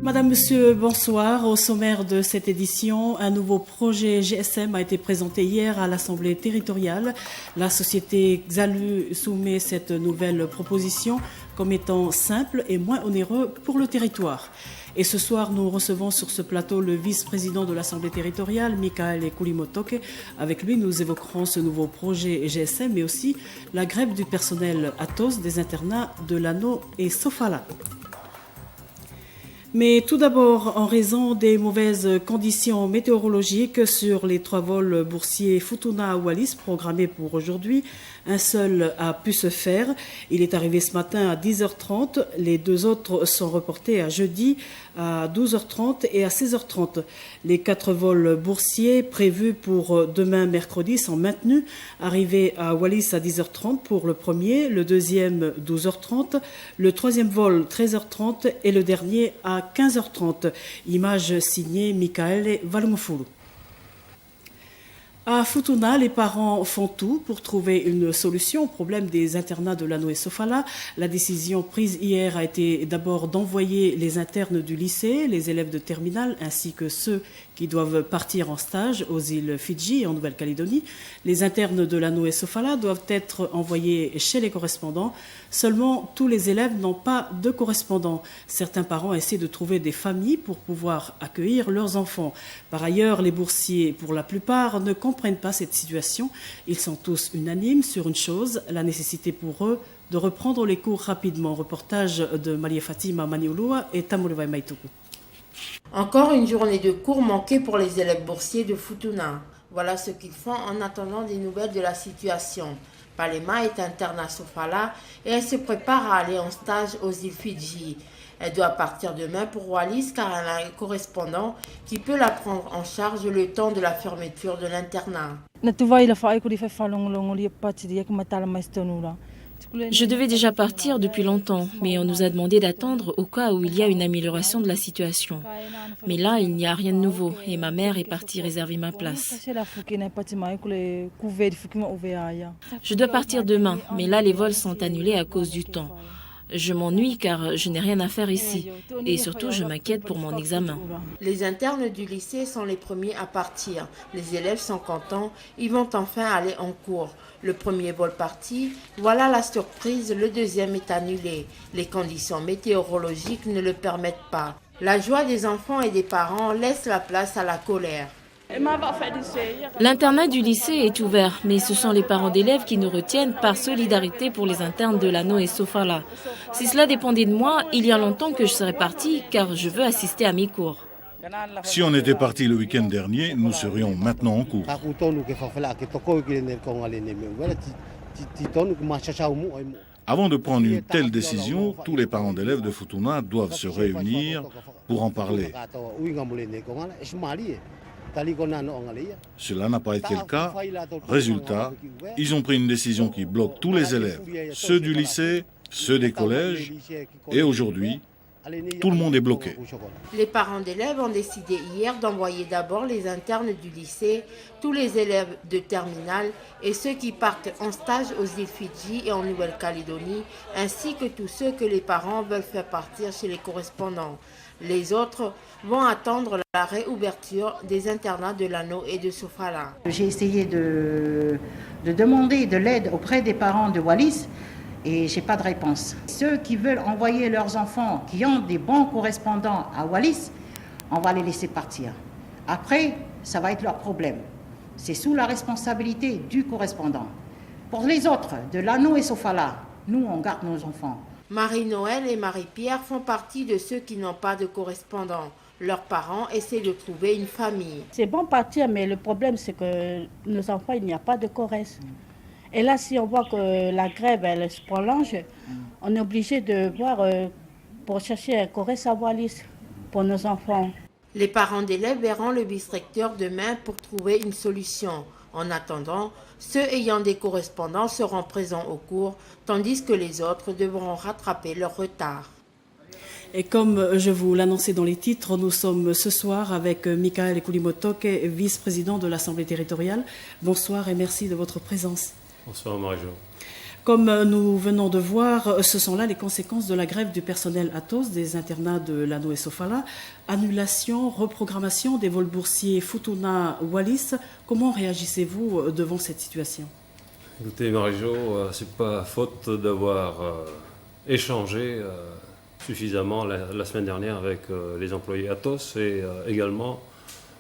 Madame, Monsieur, bonsoir. Au sommaire de cette édition, un nouveau projet GSM a été présenté hier à l'Assemblée territoriale. La société Xalu soumet cette nouvelle proposition comme étant simple et moins onéreux pour le territoire. Et ce soir, nous recevons sur ce plateau le vice-président de l'Assemblée territoriale, Mikael Kulimotoke. Avec lui, nous évoquerons ce nouveau projet GSM, mais aussi la grève du personnel Atos des internats de Lano et Sofala. Mais tout d'abord, en raison des mauvaises conditions météorologiques sur les 3 vols boursiers Futuna-Wallis programmés pour aujourd'hui, un seul a pu se faire. Il est arrivé ce matin à 10h30. Les 2 autres sont reportés à jeudi à 12h30 et à 16h30. Les 4 vols boursiers prévus pour demain mercredi sont maintenus. Arrivé à Wallis à 10h30 pour le premier, le deuxième 12h30, le troisième vol 13h30 et le dernier à 15h30. Image signée Mikael Valmofulu. À Futuna, les parents font tout pour trouver une solution au problème des internats de Lano et Sofala. La décision prise hier a été d'abord d'envoyer les internes du lycée, les élèves de terminale, ainsi que ceux qui doivent partir en stage aux îles Fidji et en Nouvelle-Calédonie. Les internes de Lano et Sofala doivent être envoyés chez les correspondants. Seulement, tous les élèves n'ont pas de correspondants. Certains parents essaient de trouver des familles pour pouvoir accueillir leurs enfants. Par ailleurs, les boursiers, pour la plupart, ne comprennent pas cette situation. Ils sont tous unanimes sur une chose, la nécessité pour eux de reprendre les cours rapidement. Reportage de Malia Fatima Maniulua et Tamulevai Maituku. Encore une journée de cours manquée pour les élèves boursiers de Futuna. Voilà ce qu'ils font en attendant des nouvelles de la situation. Palema est interne à Sofala et elle se prépare à aller en stage aux îles Fidji. Elle doit partir demain pour Wallis car elle a un correspondant qui peut la prendre en charge le temps de la fermeture de l'internat. Je devais déjà partir depuis longtemps, mais on nous a demandé d'attendre au cas où il y a une amélioration de la situation. Mais là, il n'y a rien de nouveau et ma mère est partie réserver ma place. Je dois partir demain, mais là, les vols sont annulés à cause du temps. Je m'ennuie car je n'ai rien à faire ici et surtout je m'inquiète pour mon examen. Les internes du lycée sont les premiers à partir. Les élèves sont contents, ils vont enfin aller en cours. Le premier vol parti, voilà la surprise, le deuxième est annulé. Les conditions météorologiques ne le permettent pas. La joie des enfants et des parents laisse la place à la colère. L'internat du lycée est ouvert, mais ce sont les parents d'élèves qui nous retiennent par solidarité pour les internes de Lano et Sofala. Si cela dépendait de moi, il y a longtemps que je serais partie car je veux assister à mes cours. Si on était parti le week-end dernier, nous serions maintenant en cours. Avant de prendre une telle décision, tous les parents d'élèves de Futuna doivent se réunir pour en parler. Cela n'a pas été le cas. Résultat, ils ont pris une décision qui bloque tous les élèves, ceux du lycée, ceux des collèges, et aujourd'hui, tout le monde est bloqué. Les parents d'élèves ont décidé hier d'envoyer d'abord les internes du lycée, tous les élèves de terminale et ceux qui partent en stage aux îles Fidji et en Nouvelle-Calédonie, ainsi que tous ceux que les parents veulent faire partir chez les correspondants. Les autres vont attendre la réouverture des internats de Lano et de Sofala. J'ai essayé de demander de l'aide auprès des parents de Wallis et je n'ai pas de réponse. Ceux qui veulent envoyer leurs enfants, qui ont des bons correspondants à Wallis, on va les laisser partir. Après, ça va être leur problème. C'est sous la responsabilité du correspondant. Pour les autres, de Lano et Sofala, nous, on garde nos enfants. Marie-Noël et Marie-Pierre font partie de ceux qui n'ont pas de correspondant. Leurs parents essaient de trouver une famille. C'est bon partir, mais le problème, c'est que nos enfants, il n'y a pas de correspondant. Et là, si on voit que la grève, elle se prolonge, on est obligé de voir pour chercher un correspondant à Wallis pour nos enfants. Les parents d'élèves verront le vice-recteur demain pour trouver une solution. En attendant, ceux ayant des correspondants seront présents au cours, tandis que les autres devront rattraper leur retard. Et comme je vous l'annonçais dans les titres, nous sommes ce soir avec Mikael Kulimotoke, vice-président de l'Assemblée territoriale. Bonsoir et merci de votre présence. Bonsoir Marie-Jo. Comme nous venons de voir, ce sont là les conséquences de la grève du personnel Atos des internats de Lano et Sofala. Annulation, reprogrammation des vols boursiers Futuna-Wallis. Comment réagissez-vous devant cette situation? Écoutez, Marie-Jo, c'est pas faute d'avoir échangé suffisamment la semaine dernière avec les employés Atos et également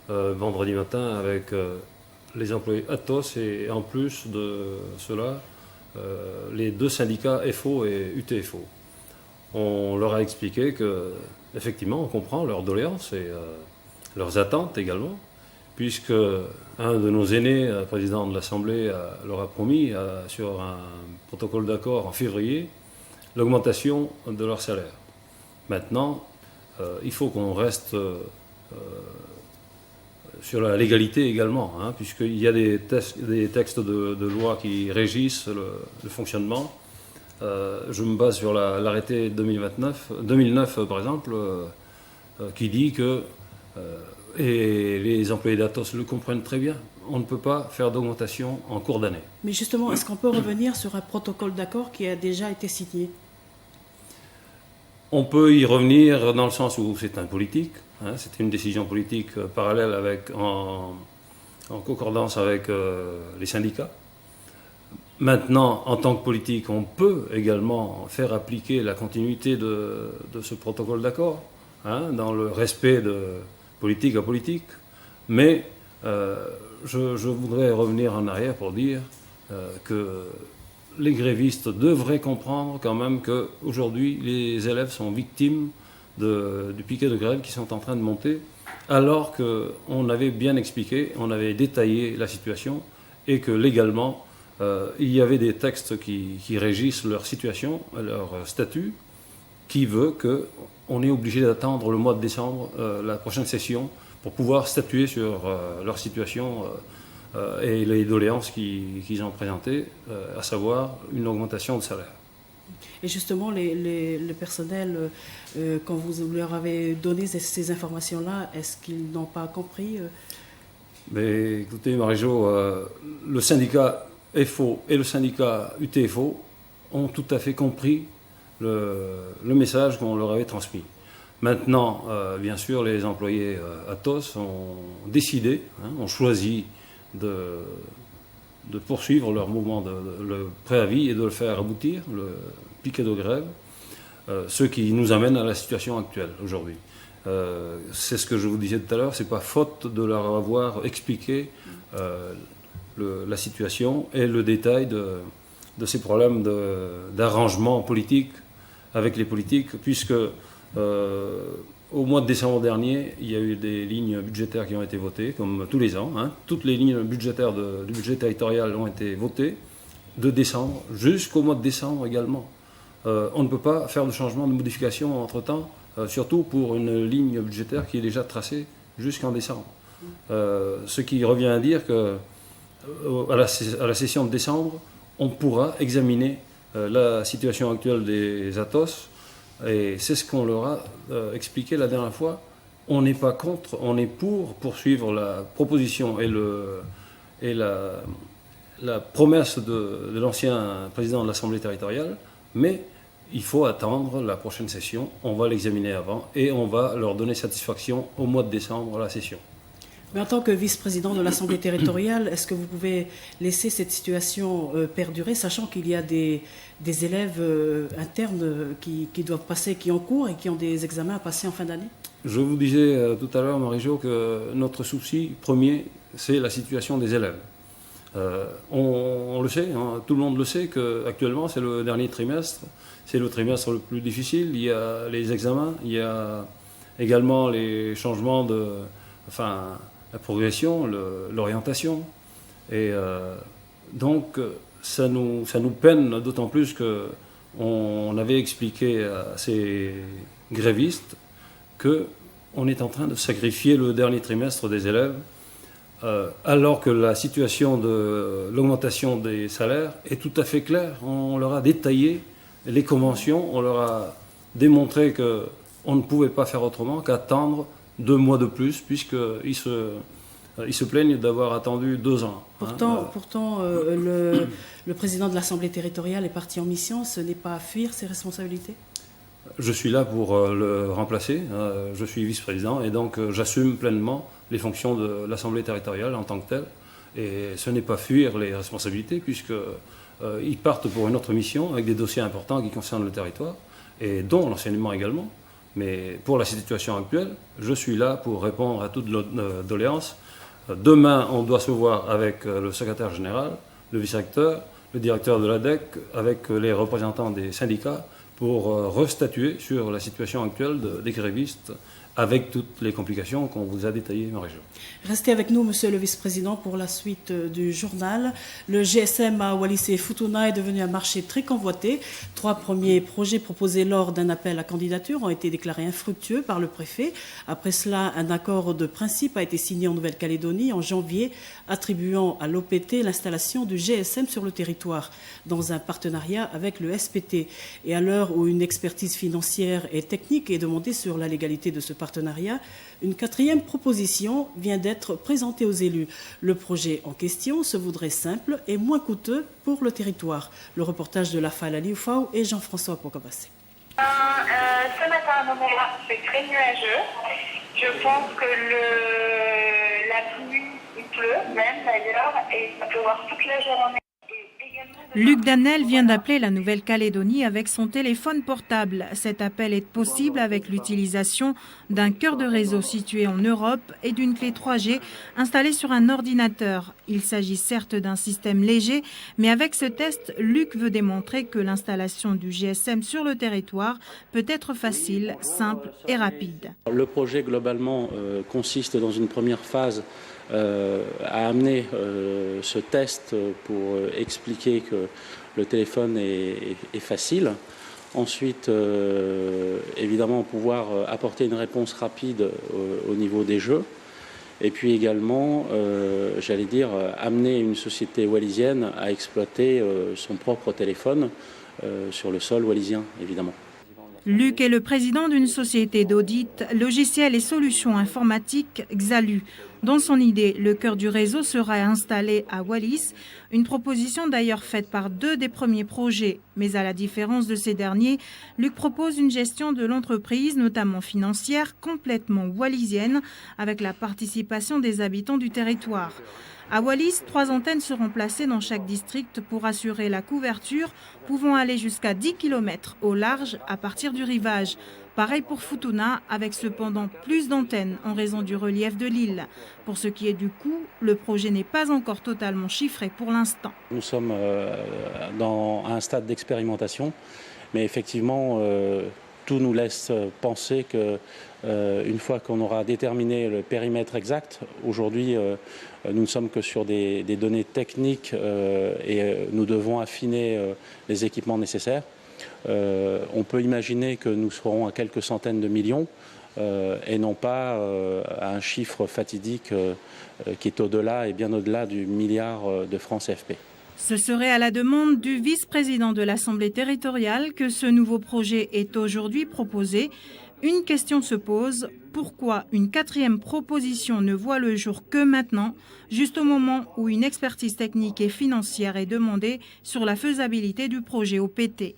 vendredi matin avec les employés Atos et en plus de cela, les deux syndicats FO et UTFO. On leur a expliqué que, effectivement, on comprend leurs doléances et leurs attentes également, puisque un de nos aînés, président de l'Assemblée, leur a promis, sur un protocole d'accord en février, l'augmentation de leur salaire. Maintenant, il faut qu'on reste sur la légalité également, hein, puisqu'il y a des textes de loi qui régissent le fonctionnement. Je me base sur l'arrêté 2009 par exemple, qui dit que, et les employés d'Atos le comprennent très bien, on ne peut pas faire d'augmentation en cours d'année. Mais justement, est-ce qu'on peut revenir sur un protocole d'accord qui a déjà été signé? On peut y revenir dans le sens où c'est un politique, hein, c'était une décision politique parallèle en concordance avec les syndicats. Maintenant, en tant que politique, on peut également faire appliquer la continuité de ce protocole d'accord, hein, dans le respect de politique à politique. Mais je voudrais revenir en arrière pour dire que les grévistes devraient comprendre quand même qu'aujourd'hui, les élèves sont victimes du piquet de grève qui sont en train de monter, alors qu'on avait bien expliqué, on avait détaillé la situation et que légalement, il y avait des textes qui régissent leur situation, leur statut, qui veut qu'on est obligé d'attendre le mois de décembre, la prochaine session, pour pouvoir statuer sur leur situation et les doléances qu'ils ont présentées, à savoir une augmentation de salaire. Et justement, le personnel, quand vous leur avez donné ces informations-là, est-ce qu'ils n'ont pas compris? Mais écoutez, Marie-Jo, le syndicat FO et le syndicat UTFO ont tout à fait compris le message qu'on leur avait transmis. Maintenant, bien sûr, les employés Atos ont décidé, hein, ont choisi de poursuivre leur mouvement, le préavis et de le faire aboutir, le piquet de grève, ce qui nous amène à la situation actuelle aujourd'hui. C'est ce que je vous disais tout à l'heure, c'est pas faute de leur avoir expliqué la situation et le détail de ces problèmes d'arrangement politique avec les politiques, puisque au mois de décembre dernier, il y a eu des lignes budgétaires qui ont été votées, comme tous les ans. Hein. Toutes les lignes budgétaires du budget territorial ont été votées de décembre jusqu'au mois de décembre également. On ne peut pas faire de changement, de modification entre-temps, surtout pour une ligne budgétaire qui est déjà tracée jusqu'en décembre. Ce qui revient à dire que à la session de décembre, on pourra examiner la situation actuelle des Atos, et c'est ce qu'on leur a expliqué la dernière fois. On n'est pas contre, on est pour poursuivre la proposition et la promesse de l'ancien président de l'Assemblée territoriale, mais il faut attendre la prochaine session, on va l'examiner avant et on va leur donner satisfaction au mois de décembre à la session. Mais en tant que vice-président de l'Assemblée territoriale, est-ce que vous pouvez laisser cette situation perdurer, sachant qu'il y a des élèves internes qui doivent passer, qui ont cours et qui ont des examens à passer en fin d'année? Je vous disais tout à l'heure, Marie-Jo, que notre souci premier, c'est la situation des élèves. On le sait, hein, tout le monde le sait, qu'actuellement, c'est le dernier trimestre, c'est le trimestre le plus difficile. Il y a les examens, il y a également les changements la progression, l'orientation. Et donc, ça nous peine d'autant plus qu'on avait expliqué à ces grévistes qu'on est en train de sacrifier le dernier trimestre des élèves, alors que la situation de l'augmentation des salaires est tout à fait claire. On leur a détaillé les conventions, on leur a démontré qu'on ne pouvait pas faire autrement qu'attendre 2 mois de plus, puisqu'ils se ils se plaignent d'avoir attendu 2 ans. Pourtant, le président de l'Assemblée territoriale est parti en mission. Ce n'est pas à fuir ses responsabilités? Je suis là pour le remplacer. Je suis vice-président et donc j'assume pleinement les fonctions de l'Assemblée territoriale en tant que telle. Et ce n'est pas fuir les responsabilités puisqu'ils partent pour une autre mission avec des dossiers importants qui concernent le territoire et dont l'enseignement également. Mais pour la situation actuelle, je suis là pour répondre à toutes doléances. Demain, on doit se voir avec le secrétaire général, le vice-recteur, le directeur de l'ADEC, avec les représentants des syndicats pour restatuer sur la situation actuelle des grévistes avec toutes les complications qu'on vous a détaillées, Marie-Jo. Restez avec nous, monsieur le vice-président, pour la suite du journal. Le GSM à Wallis et Futuna est devenu un marché très convoité. 3 premiers projets proposés lors d'un appel à candidature ont été déclarés infructueux par le préfet. Après cela, un accord de principe a été signé en Nouvelle-Calédonie en janvier, attribuant à l'OPT l'installation du GSM sur le territoire, dans un partenariat avec le SPT. Et à l'heure où une expertise financière et technique est demandée sur la légalité de ce partenariat, une 4e proposition vient d'être présentée aux élus. Le projet en question se voudrait simple et moins coûteux pour le territoire. Le reportage de Lafala Liufau et Jean-François Pokabassé. Ce matin, c'est très nuageux. Je pense que la pluie, il pleut même d'ailleurs, et ça peut voir toute la journée. Luc Danel vient d'appeler la Nouvelle-Calédonie avec son téléphone portable. Cet appel est possible avec l'utilisation d'un cœur de réseau situé en Europe et d'une clé 3G installée sur un ordinateur. Il s'agit certes d'un système léger, mais avec ce test, Luc veut démontrer que l'installation du GSM sur le territoire peut être facile, simple et rapide. Le projet globalement consiste dans une première phase à amener ce test pour expliquer que le téléphone est facile. Ensuite, évidemment, pouvoir apporter une réponse rapide au niveau des jeux. Et puis également, j'allais dire, amener une société wallisienne à exploiter son propre téléphone sur le sol wallisien, évidemment. Luc est le président d'une société d'audit, logiciels et solutions informatiques Xalu. Dans son idée, le cœur du réseau sera installé à Wallis, une proposition d'ailleurs faite par 2 des premiers projets. Mais à la différence de ces derniers, Luc propose une gestion de l'entreprise, notamment financière, complètement wallisienne, avec la participation des habitants du territoire. À Wallis, 3 antennes seront placées dans chaque district pour assurer la couverture, pouvant aller jusqu'à 10 km au large à partir du rivage. Pareil pour Futuna, avec cependant plus d'antennes en raison du relief de l'île. Pour ce qui est du coût, le projet n'est pas encore totalement chiffré pour l'instant. Nous sommes dans un stade d'expérimentation, mais effectivement, tout nous laisse penser que une fois qu'on aura déterminé le périmètre exact, aujourd'hui nous ne sommes que sur des données techniques et nous devons affiner les équipements nécessaires. On peut imaginer que nous serons à quelques centaines de millions et non pas à un chiffre fatidique qui est au-delà et bien au-delà du milliard de francs CFP. Ce serait à la demande du vice-président de l'Assemblée territoriale que ce nouveau projet est aujourd'hui proposé. Une question se pose, pourquoi une 4e proposition ne voit le jour que maintenant, juste au moment où une expertise technique et financière est demandée sur la faisabilité du projet OPT?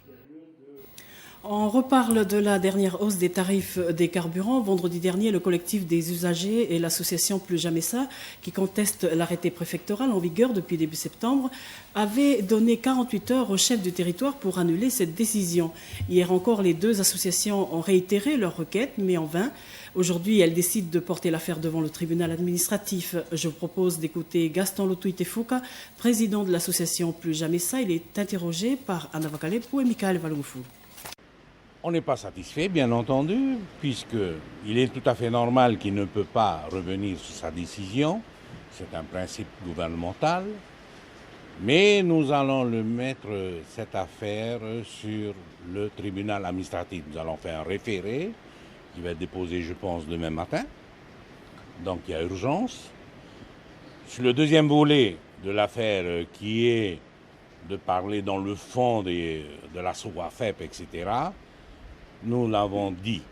On reparle de la dernière hausse des tarifs des carburants. Vendredi dernier, le collectif des usagers et l'association Plus Jamais Ça, qui conteste l'arrêté préfectoral en vigueur depuis début septembre, avaient donné 48 heures au chef du territoire pour annuler cette décision. Hier encore, les 2 associations ont réitéré leur requête, mais en vain. Aujourd'hui, elles décident de porter l'affaire devant le tribunal administratif. Je vous propose d'écouter Gaston Lotuitefouka, président de l'association Plus Jamais Ça. Il est interrogé par Anna Vakalepou et Michael Valungfou. On n'est pas satisfait, bien entendu, puisqu'il est tout à fait normal qu'il ne peut pas revenir sur sa décision. C'est un principe gouvernemental. Mais nous allons mettre cette affaire sur le tribunal administratif. Nous allons faire un référé qui va être déposé, je pense, demain matin. Donc il y a urgence. Sur le deuxième volet de l'affaire, qui est de parler dans le fond de la SOAFEP, etc., nous l'avons dit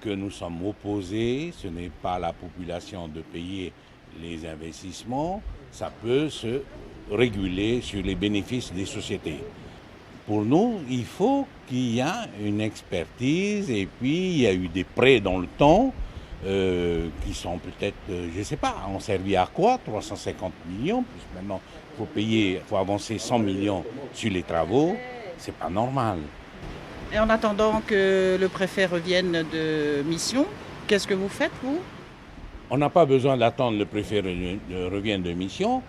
que nous sommes opposés, ce n'est pas la population de payer les investissements, ça peut se réguler sur les bénéfices des sociétés. Pour nous, il faut qu'il y ait une expertise et puis il y a eu des prêts dans le temps qui sont peut-être, je ne sais pas, ont servi à quoi, 350 millions, plus maintenant il faut avancer 100 millions sur les travaux, c'est pas normal. Et en attendant que le préfet revienne de mission, qu'est-ce que vous faites, vous? On n'a pas besoin d'attendre le préfet revienne de mission.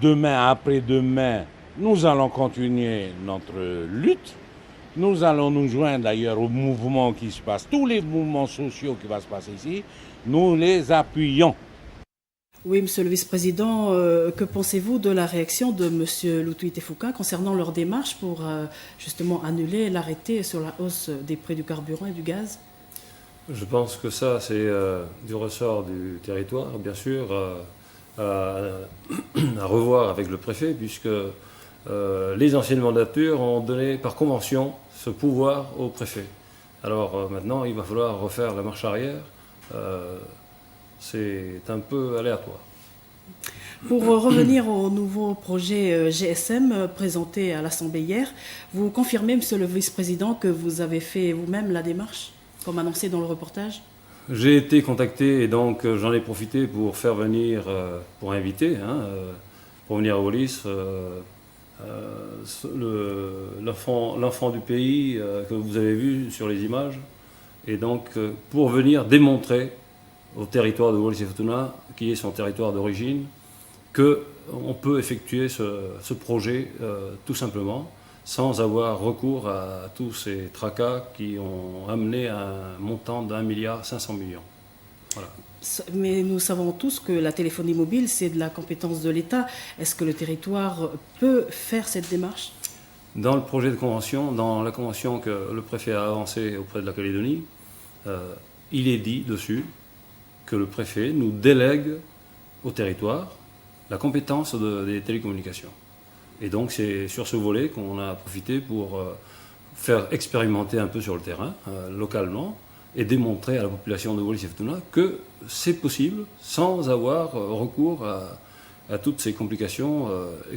Demain, après-demain, nous allons continuer notre lutte. Nous allons nous joindre d'ailleurs aux mouvements qui se passent, tous les mouvements sociaux qui vont se passer ici, nous les appuyons. Oui, Monsieur le Vice-président, que pensez-vous de la réaction de Monsieur Loutoui Tefouka concernant leur démarche pour justement annuler l'arrêté sur la hausse des prix du carburant et du gaz? Je pense que ça, c'est du ressort du territoire, bien sûr, à revoir avec le préfet, puisque les anciennes mandatures ont donné par convention ce pouvoir au préfet. Alors maintenant, il va falloir refaire la marche arrière. C'est un peu aléatoire. Pour revenir au nouveau projet GSM présenté à l'Assemblée hier, vous confirmez, Monsieur le Vice-président, que vous avez fait vous-même la démarche, comme annoncé dans le reportage? J'ai été contacté et donc j'en ai profité pour faire venir, pour inviter, pour venir à Wallis, l'enfant du pays que vous avez vu sur les images, et donc pour venir démontrer au territoire de Wallis-et-Futuna, qui est son territoire d'origine, qu'on peut effectuer ce projet tout simplement, sans avoir recours à tous ces tracas qui ont amené à un montant d'1,5 milliard. Voilà. Mais nous savons tous que la téléphonie mobile, c'est de la compétence de l'État. Est-ce que le territoire peut faire cette démarche? Dans le projet de convention, dans la convention que le préfet a avancée auprès de la Calédonie, il est dit dessus que le préfet nous délègue au territoire la compétence des télécommunications. Et donc c'est sur ce volet qu'on a profité pour faire expérimenter un peu sur le terrain, localement, et démontrer à la population de Wallis-et-Futuna que c'est possible sans avoir recours à toutes ces complications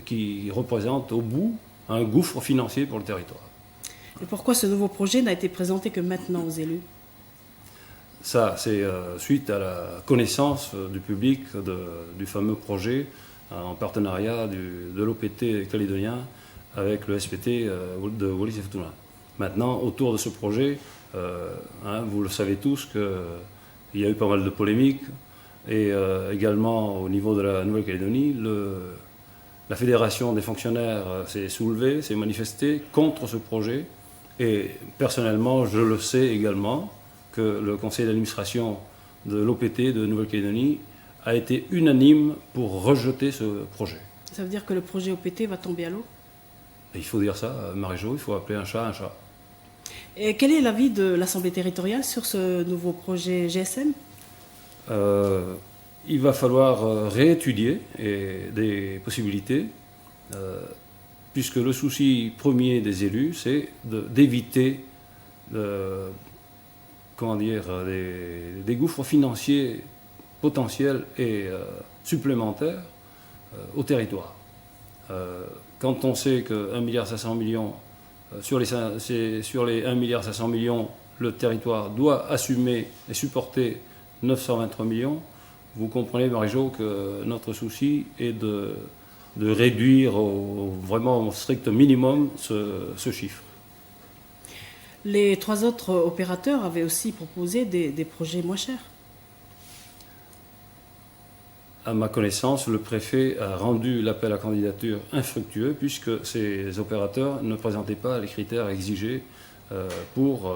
qui représentent au bout un gouffre financier pour le territoire. Et pourquoi ce nouveau projet n'a été présenté que maintenant aux élus? Ça, c'est suite à la connaissance du public du fameux projet en partenariat de l'OPT calédonien avec le SPT de Wallis-et-Futuna. Maintenant, autour de ce projet, vous le savez tous qu'il y a eu pas mal de polémiques et également au niveau de la Nouvelle-Calédonie, la Fédération des fonctionnaires s'est soulevée, s'est manifestée contre ce projet et personnellement, je le sais également que le conseil d'administration de l'OPT de Nouvelle-Calédonie a été unanime pour rejeter ce projet. Ça veut dire que le projet OPT va tomber à l'eau? Il faut dire ça, Marie-Jo, il faut appeler un chat un chat. Et quel est l'avis de l'Assemblée territoriale sur ce nouveau projet GSM? Il va falloir réétudier des possibilités, puisque le souci premier des élus, c'est d'éviter des gouffres financiers potentiels et supplémentaires au territoire. Quand on sait que 1,5 milliard, sur les 1,5 milliard, le territoire doit assumer et supporter 923 millions, vous comprenez, Marie-Jo, que notre souci est de réduire vraiment au strict minimum ce chiffre. Les 3 autres opérateurs avaient aussi proposé des projets moins chers. À ma connaissance, le préfet a rendu l'appel à candidature infructueux puisque ces opérateurs ne présentaient pas les critères exigés pour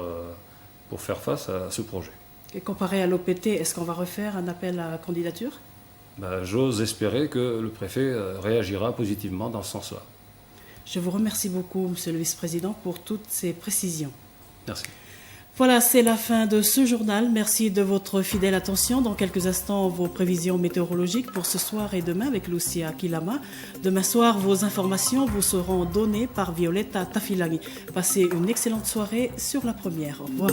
faire face à ce projet. Et comparé à l'OPT, est-ce qu'on va refaire un appel à candidature? J'ose espérer que le préfet réagira positivement dans ce sens-là. Je vous remercie beaucoup, Monsieur le Vice-président, pour toutes ces précisions. Merci. Voilà, c'est la fin de ce journal. Merci de votre fidèle attention. Dans quelques instants, vos prévisions météorologiques pour ce soir et demain avec Lucia Kilama. Demain soir, vos informations vous seront données par Violetta Tafilani. Passez une excellente soirée sur la première. Au revoir.